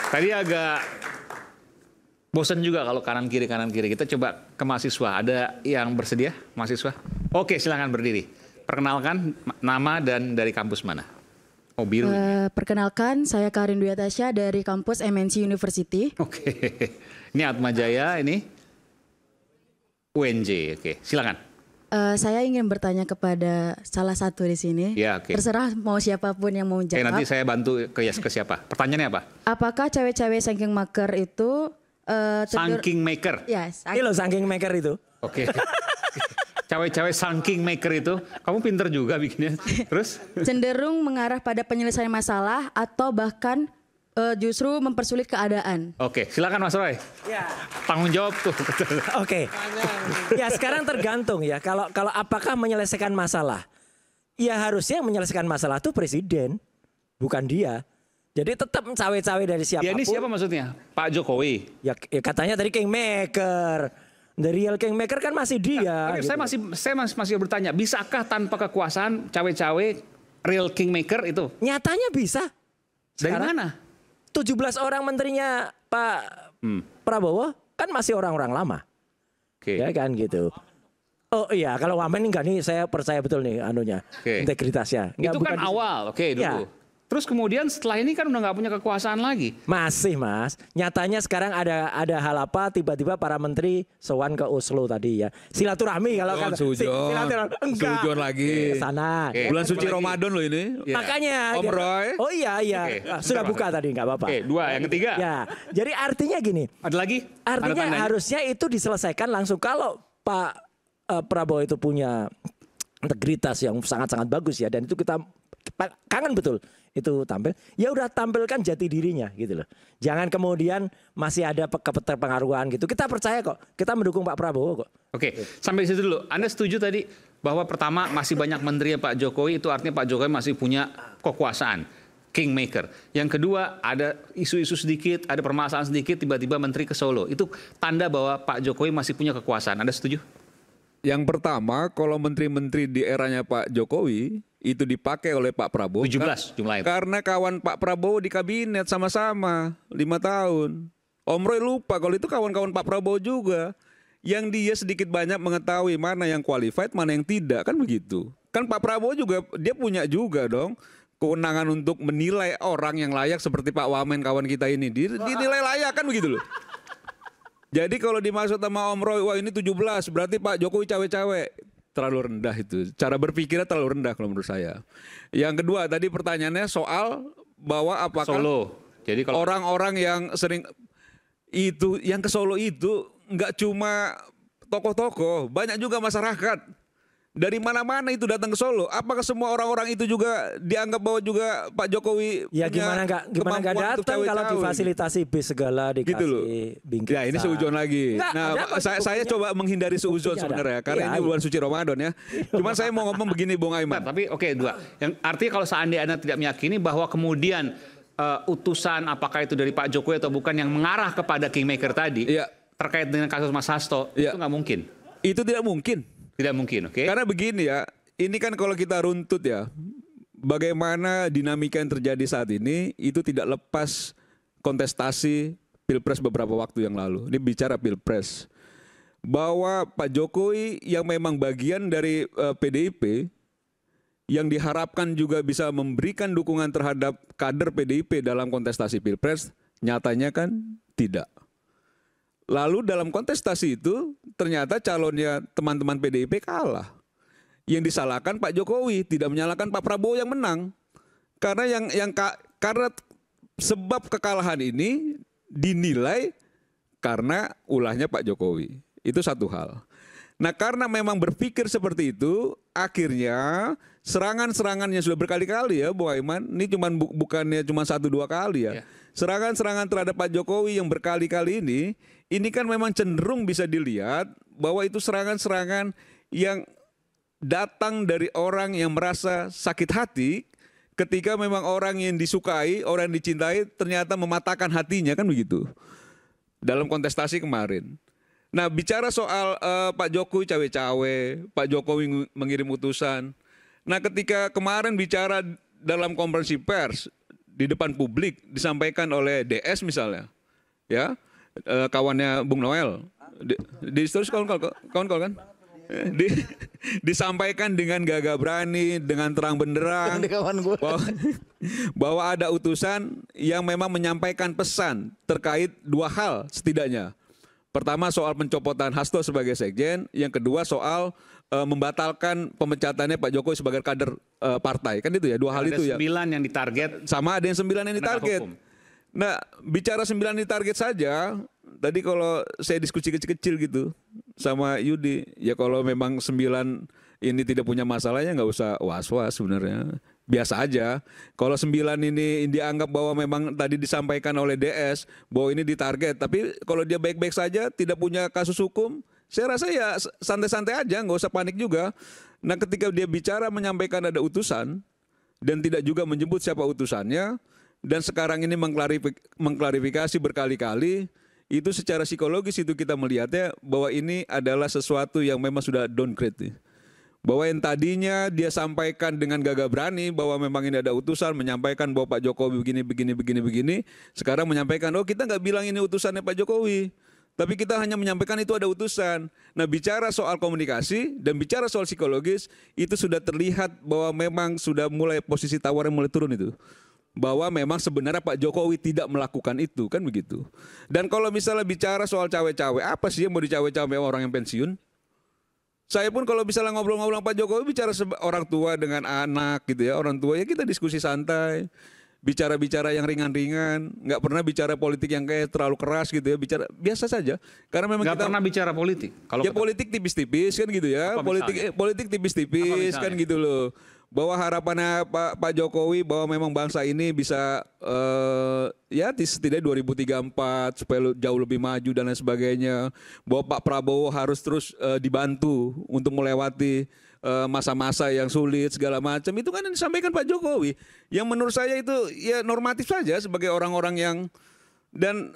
Tadi agak bosan juga kalau kanan kiri. Kita coba ke mahasiswa. Ada yang bersedia mahasiswa? Oke, silakan berdiri. Perkenalkan nama dan dari kampus mana? Oh, biru. Perkenalkan, saya Karin Dwi Atasya dari kampus MNC University. Oke. Ini Atma Jaya, ini UNJ. Oke, silakan. Saya ingin bertanya kepada salah satu di sini. Ya, oke. Terserah mau siapapun yang mau jawab. Oke, nanti saya bantu ke siapa. Pertanyaannya apa? Apakah cewek-cewek saking maker itu Saking maker. Ya, Ini loh saking maker itu. Oke. Cewek-cewek saking maker itu, kamu pinter juga bikinnya. Terus? cenderung mengarah pada penyelesaian masalah atau bahkan justru mempersulit keadaan. Oke, silakan Mas Roy. Ya. Tanggung jawab tuh. Oke. Ya sekarang tergantung ya. Kalau apakah menyelesaikan masalah? Ya harusnya yang menyelesaikan masalah itu presiden, bukan dia. Jadi tetap cawe-cawe dari siapapun. Ya ini siapa maksudnya? Pak Jokowi. Ya katanya tadi kingmaker. The real kingmaker kan masih dia. Tapi gitu. saya masih bertanya, bisakah tanpa kekuasaan cawe-cawe real kingmaker itu? Nyatanya bisa. Dari Sekarang, mana? 17 orang menterinya Pak Prabowo kan masih orang-orang lama. Oke. Ya kan gitu. Oh iya, kalau Wamen enggak nih, saya percaya betul nih anunya, integritasnya. Enggak, itu kan awal, oke dulu. Ya. Terus kemudian setelah ini kan udah nggak punya kekuasaan lagi. Masih Mas, nyatanya sekarang ada hal apa tiba-tiba para menteri sowan ke Oslo tadi ya. Silaturahmi kalau kan. Sujon lagi. Sana. Bulan suci Ramadan loh ini. Ya. Makanya. Om Roy. Oh iya. Oke, Sudah bentar, buka tadi nggak apa-apa. Oke, dua. Yang ketiga. Ya, jadi artinya gini. Ada lagi? Artinya Tanda-tandanya? harusnya itu diselesaikan langsung. Kalau Pak Prabowo itu punya integritas yang sangat-sangat bagus ya, dan itu kita kangen betul itu tampil. Ya udah tampilkan jati dirinya gitu loh. Jangan kemudian masih ada keterpengaruhan gitu. Kita percaya kok. Kita mendukung Pak Prabowo kok. Oke, sampai situ dulu. Anda setuju tadi bahwa pertama masih banyak menteri Pak Jokowi, itu artinya Pak Jokowi masih punya kekuasaan, kingmaker. Yang kedua ada isu-isu sedikit, ada permasalahan sedikit, tiba-tiba menteri ke Solo. Itu tanda bahwa Pak Jokowi masih punya kekuasaan. Anda setuju? Yang pertama, kalau menteri-menteri di eranya Pak Jokowi itu dipakai oleh Pak Prabowo. 17 jumlahnya. Karena kawan Pak Prabowo di kabinet sama-sama 5 tahun. Om Roy lupa kalau itu kawan-kawan Pak Prabowo juga. Yang dia sedikit banyak mengetahui mana yang qualified, mana yang tidak, kan begitu. Kan Pak Prabowo juga, dia punya juga dong kewenangan untuk menilai orang yang layak seperti Pak Wamen kawan kita ini. Dinilai layak kan begitu loh. Jadi kalau dimaksud sama Om Roy, wah ini 17, berarti Pak Jokowi cawe-cawe. Terlalu rendah itu. Cara berpikirnya terlalu rendah kalau menurut saya. Yang kedua, tadi pertanyaannya soal bahwa apakah Solo. Jadi kalau orang-orang yang sering itu, yang ke Solo itu nggak cuma tokoh-tokoh, banyak juga masyarakat. Dari mana-mana itu datang ke Solo. Apakah semua orang-orang itu juga dianggap bahwa juga Pak Jokowi Ya punya gimana nggak kemampuan untuk datang kalau cawe-cawe? difasilitasi bis segala dikasih Gitu loh. bingkisan. Ya ini seuzon lagi. Nggak, Nah, ada apa saya buktinya? coba menghindari seuzon Buktinya sebenarnya, ada. karena Iya, ini bulan suci Ramadan ya. Cuman saya mau ngomong begini, Bung Aiman. tapi oke, dua. Yang artinya kalau seandainya Anda tidak meyakini bahwa kemudian utusan apakah itu dari Pak Jokowi atau bukan yang mengarah kepada kingmaker tadi, Iya. terkait dengan kasus Mas Hasto, Iya. itu nggak mungkin. Itu tidak mungkin. Tidak mungkin, oke? Karena begini ya, ini kan kalau kita runtut ya, bagaimana dinamika yang terjadi saat ini itu tidak lepas kontestasi Pilpres beberapa waktu yang lalu. Ini bicara Pilpres. Bahwa Pak Jokowi yang memang bagian dari PDIP, yang diharapkan juga bisa memberikan dukungan terhadap kader PDIP dalam kontestasi Pilpres, nyatanya kan tidak. Lalu dalam kontestasi itu ternyata calonnya teman-teman PDIP kalah. Yang disalahkan Pak Jokowi, tidak menyalahkan Pak Prabowo yang menang. Karena karena sebab kekalahan ini dinilai karena ulahnya Pak Jokowi. Itu satu hal. Nah, karena memang berpikir seperti itu, akhirnya serangan-serangan yang sudah berkali-kali ya, Bu Aiman, ini bukannya cuma 1-2 kali ya. Serangan-serangan terhadap Pak Jokowi yang berkali-kali ini kan memang cenderung bisa dilihat bahwa itu serangan-serangan yang datang dari orang yang merasa sakit hati ketika memang orang yang disukai, orang yang dicintai ternyata mematahkan hatinya, kan begitu. Dalam kontestasi kemarin. Nah, bicara soal Pak Jokowi cawe-cawe, Pak Jokowi mengirim utusan. Nah, ketika kemarin bicara dalam konferensi pers di depan publik disampaikan oleh DS misalnya, ya, kawannya Bung Noel, terus kawan kan, disampaikan dengan gagah berani, dengan terang benderang, bahwa ada utusan yang memang menyampaikan pesan terkait dua hal setidaknya. Pertama soal pencopotan Hasto sebagai sekjen, yang kedua soal membatalkan pemecatannya Pak Jokowi sebagai kader partai, kan itu ya, dua hal itu ya. Ada 9 yang ditarget. Sama ada yang 9 yang ditarget. Nah, bicara 9 ditarget saja, tadi kalau saya diskusi kecil-kecil gitu sama Yudi, ya kalau memang 9 ini tidak punya masalahnya nggak usah was-was sebenarnya. Biasa aja. Kalau 9 ini dianggap bahwa memang tadi disampaikan oleh DS bahwa ini ditarget, tapi kalau dia baik-baik saja, tidak punya kasus hukum, saya rasa ya santai-santai aja, nggak usah panik juga. Nah, ketika dia bicara menyampaikan ada utusan dan tidak juga menyebut siapa utusannya, dan sekarang ini mengklarifikasi berkali-kali, itu secara psikologis itu kita melihatnya bahwa ini adalah sesuatu yang memang sudah downgrade nih. Bahwa yang tadinya dia sampaikan dengan gagah berani bahwa memang ini ada utusan, menyampaikan bahwa Pak Jokowi begini, sekarang menyampaikan, oh kita nggak bilang ini utusannya Pak Jokowi, tapi kita hanya menyampaikan itu ada utusan. Nah, bicara soal komunikasi dan bicara soal psikologis, itu sudah terlihat bahwa memang sudah mulai posisi tawarnya mulai turun itu. Bahwa memang sebenarnya Pak Jokowi tidak melakukan itu, kan begitu. Dan kalau misalnya bicara soal cawe-cawe, apa sih yang mau dicawe-cawe orang yang pensiun? Saya pun kalau misalnya ngobrol-ngobrol Pak Jokowi bicara orang tua dengan anak gitu ya, orang tua ya kita diskusi santai, bicara-bicara yang ringan-ringan, nggak pernah bicara politik yang kayak terlalu keras gitu ya, bicara biasa saja. Karena memang nggak kita pernah bicara politik. Kalau ya politik tipis-tipis kan gitu ya, politik tipis-tipis kan gitu loh. Bahwa harapannya Pak Jokowi bahwa memang bangsa ini bisa ya setidaknya 2034 supaya jauh lebih maju dan lain sebagainya. Bahwa Pak Prabowo harus terus dibantu untuk melewati masa-masa yang sulit segala macam. Itu kan yang disampaikan Pak Jokowi. Yang menurut saya itu ya normatif saja sebagai orang-orang yang dan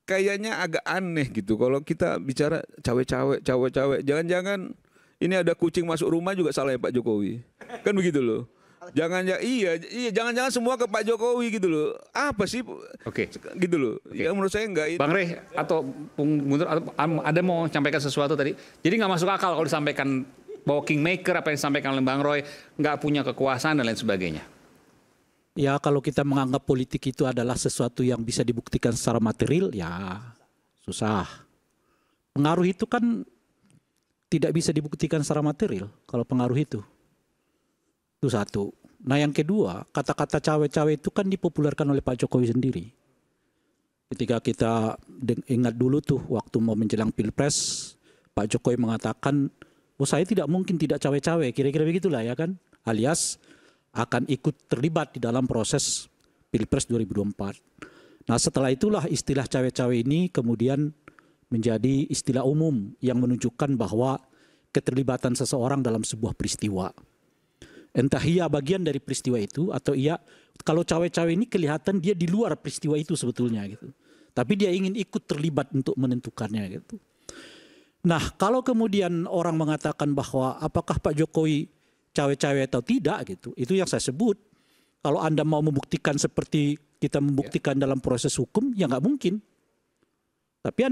kayaknya agak aneh gitu kalau kita bicara cawe-cawe. Jangan-jangan ini ada kucing masuk rumah juga salahnya Pak Jokowi. Kan begitu loh. Jangan-jangan semua ke Pak Jokowi gitu loh. Apa sih? Oke. Gitu loh. Ya menurut saya enggak. Bang Rey atau Bung Guntur ada mau sampaikan sesuatu tadi. Jadi nggak masuk akal kalau disampaikan bahwa kingmaker apa yang disampaikan oleh Bang Roy nggak punya kekuasaan dan lain sebagainya. Ya kalau kita menganggap politik itu adalah sesuatu yang bisa dibuktikan secara material, ya susah. Pengaruh itu kan tidak bisa dibuktikan secara material kalau pengaruh itu. Itu satu. Nah yang kedua, kata-kata cawe-cawe itu kan dipopulerkan oleh Pak Jokowi sendiri. Ketika kita ingat dulu tuh waktu mau menjelang Pilpres, Pak Jokowi mengatakan, oh saya tidak mungkin tidak cawe-cawe, kira-kira begitulah ya kan. Alias akan ikut terlibat di dalam proses Pilpres 2024. Nah setelah itulah istilah cawe-cawe ini kemudian menjadi istilah umum yang menunjukkan bahwa keterlibatan seseorang dalam sebuah peristiwa. Entah ia bagian dari peristiwa itu atau ia, kalau cawe-cawe ini kelihatan dia di luar peristiwa itu sebetulnya gitu. Tapi dia ingin ikut terlibat untuk menentukannya gitu. Nah kalau kemudian orang mengatakan bahwa apakah Pak Jokowi cawe-cawe atau tidak gitu, itu yang saya sebut. Kalau Anda mau membuktikan seperti kita membuktikan dalam proses hukum, ya nggak mungkin. Tapi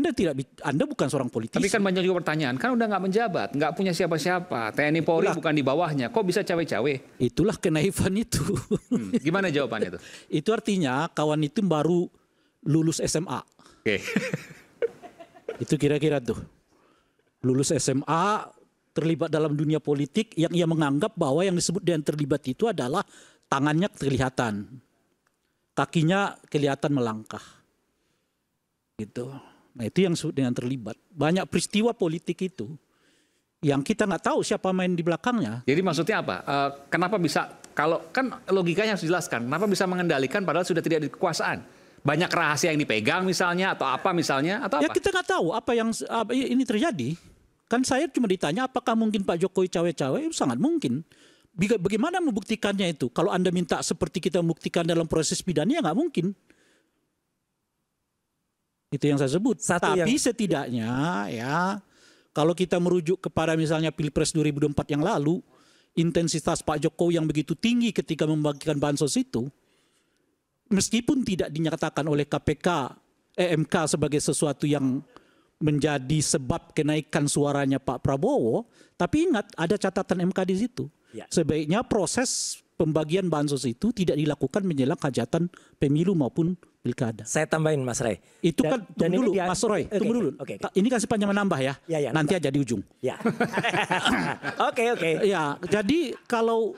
Anda bukan seorang politisi. Tapi kan banyak juga pertanyaan, kan udah nggak menjabat, nggak punya siapa-siapa, TNI Polri bukan di bawahnya, kok bisa cawe-cawe? Itulah kenaifan itu. Gimana jawabannya itu? Itu artinya kawan itu baru lulus SMA. Oke. Itu kira-kira tuh. Lulus SMA, terlibat dalam dunia politik, yang ia menganggap bahwa yang disebut dengan terlibat itu adalah tangannya kelihatan, kakinya kelihatan melangkah. Gitu. Nah itu yang disebut dengan terlibat. Banyak peristiwa politik itu yang kita nggak tahu siapa main di belakangnya. Jadi maksudnya apa? Kenapa bisa, kalau kan logikanya harus dijelaskan, kenapa bisa mengendalikan padahal sudah tidak di kekuasaan? Banyak rahasia yang dipegang misalnya, atau apa misalnya, atau Ya apa? kita nggak tahu apa yang ini terjadi. Kan saya cuma ditanya apakah mungkin Pak Jokowi cawe-cawe? Sangat mungkin. Bagaimana membuktikannya itu? Kalau Anda minta seperti kita membuktikan dalam proses pidana, ya nggak mungkin. Itu yang saya sebut. Tapi setidaknya ya kalau kita merujuk kepada misalnya Pilpres 2024 yang lalu, intensitas Pak Jokowi yang begitu tinggi ketika membagikan bansos itu, meskipun tidak dinyatakan oleh MK sebagai sesuatu yang menjadi sebab kenaikan suaranya Pak Prabowo, tapi ingat ada catatan MK di situ. Ya. Sebaiknya proses pembagian bansos itu tidak dilakukan menjelang hajatan pemilu maupun pilkada. Saya tambahin Mas Ray. Itu kan tunggu dulu, Mas Roy, Oke, tunggu dulu. oke. Ini kasih panjang menambah ya. Ya, Nanti aja di ujung. Ya. Oke. Ya, jadi kalau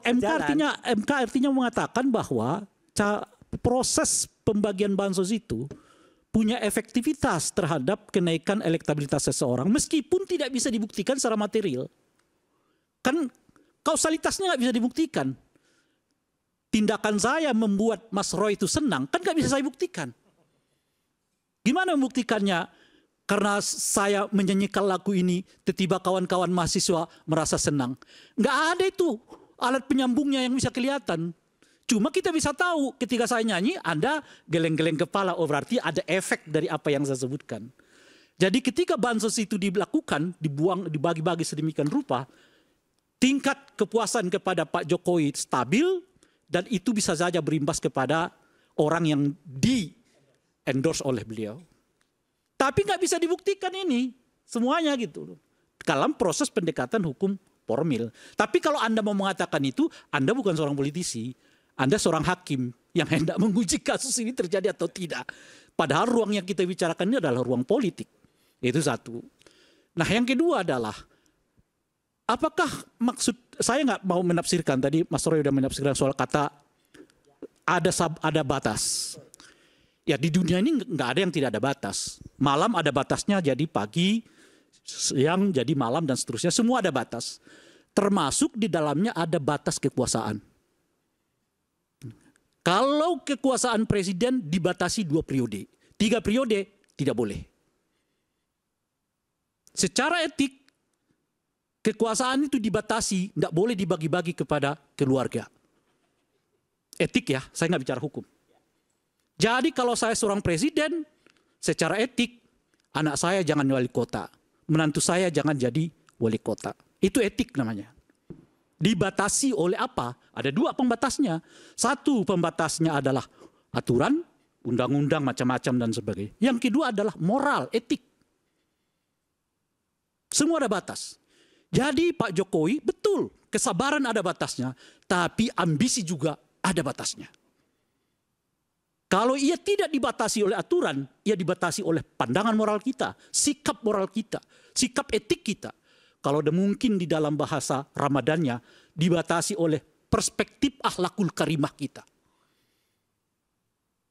MK artinya mengatakan bahwa proses pembagian bansos itu punya efektivitas terhadap kenaikan elektabilitas seseorang meskipun tidak bisa dibuktikan secara material. Kan kausalitasnya nggak bisa dibuktikan. Tindakan saya membuat Mas Roy itu senang, kan nggak bisa saya buktikan. Gimana membuktikannya? Karena saya menyanyikan lagu ini, tiba-tiba kawan-kawan mahasiswa merasa senang. Nggak ada itu alat penyambungnya yang bisa kelihatan. Cuma kita bisa tahu ketika saya nyanyi, Anda geleng-geleng kepala, oh berarti ada efek dari apa yang saya sebutkan. Jadi ketika bansos itu dilakukan, dibagi-bagi sedemikian rupa, tingkat kepuasan kepada Pak Jokowi stabil, dan itu bisa saja berimbas kepada orang yang di-endorse oleh beliau. Tapi nggak bisa dibuktikan ini, semuanya gitu. Dalam proses pendekatan hukum formil. Tapi kalau Anda mau mengatakan itu, Anda bukan seorang politisi. Anda seorang hakim yang hendak menguji kasus ini terjadi atau tidak. Padahal ruang yang kita bicarakan ini adalah ruang politik. Itu satu. Nah yang kedua adalah, apakah maksud, saya nggak mau menafsirkan, tadi Mas Roy sudah menafsirkan soal kata ada batas. Ya di dunia ini nggak ada yang tidak ada batas. Malam ada batasnya jadi pagi, siang jadi malam dan seterusnya. Semua ada batas. Termasuk di dalamnya ada batas kekuasaan. Kalau kekuasaan presiden dibatasi 2 periode, 3 periode tidak boleh. Secara etik, kekuasaan itu dibatasi, tidak boleh dibagi-bagi kepada keluarga. Etik ya, saya nggak bicara hukum. Jadi kalau saya seorang presiden, secara etik, anak saya jangan wali kota, menantu saya jangan jadi wali kota. Itu etik namanya. Dibatasi oleh apa? Ada 2 pembatasnya. Satu pembatasnya adalah aturan, undang-undang macam-macam dan sebagainya. Yang kedua adalah moral, etik. Semua ada batas. Jadi Pak Jokowi betul, kesabaran ada batasnya, tapi ambisi juga ada batasnya. Kalau ia tidak dibatasi oleh aturan, ia dibatasi oleh pandangan moral kita, sikap moral kita, sikap etik kita. Kalau ada mungkin di dalam bahasa Ramadannya dibatasi oleh perspektif akhlakul karimah kita.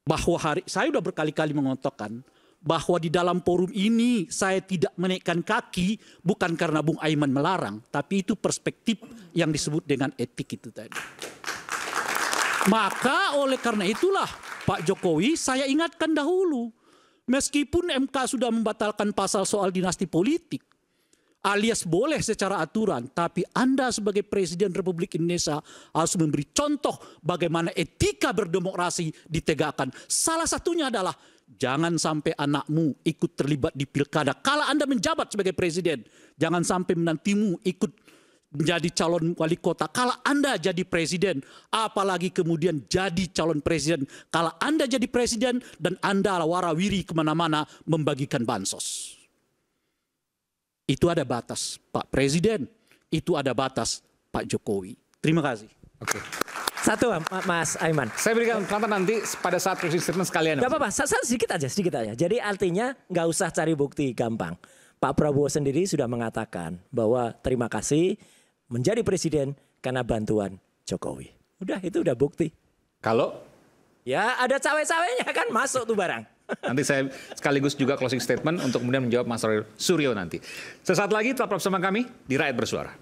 Bahwa saya sudah berkali-kali mengatakan bahwa di dalam forum ini saya tidak menaikkan kaki bukan karena Bung Aiman melarang, tapi itu perspektif yang disebut dengan etik itu tadi. Maka oleh karena itulah Pak Jokowi saya ingatkan dahulu, meskipun MK sudah membatalkan pasal soal dinasti politik, alias boleh secara aturan, tapi Anda sebagai Presiden Republik Indonesia harus memberi contoh bagaimana etika berdemokrasi ditegakkan. Salah satunya adalah jangan sampai anakmu ikut terlibat di pilkada. Kalau Anda menjabat sebagai Presiden, jangan sampai menantimu ikut menjadi calon wali kota. Kalau Anda jadi Presiden, apalagi kemudian jadi calon Presiden. Kalau Anda jadi Presiden dan Anda warawiri kemana-mana membagikan bansos. Itu ada batas Pak Presiden, itu ada batas Pak Jokowi. Terima kasih. Oke. Satu Mas Aiman. Saya berikan kesempatan nanti pada saat closing statement sekalian. Gak apa-apa, sedikit aja. Jadi artinya nggak usah cari bukti gampang. Pak Prabowo sendiri sudah mengatakan bahwa terima kasih menjadi presiden karena bantuan Jokowi. Udah, itu udah bukti. Kalau Ya ada cawe-cawenya kan masuk tuh barang. nanti saya sekaligus juga closing statement untuk kemudian menjawab Mas Roy Suryo nanti. Sesaat lagi tetap bersama kami di Rakyat Bersuara.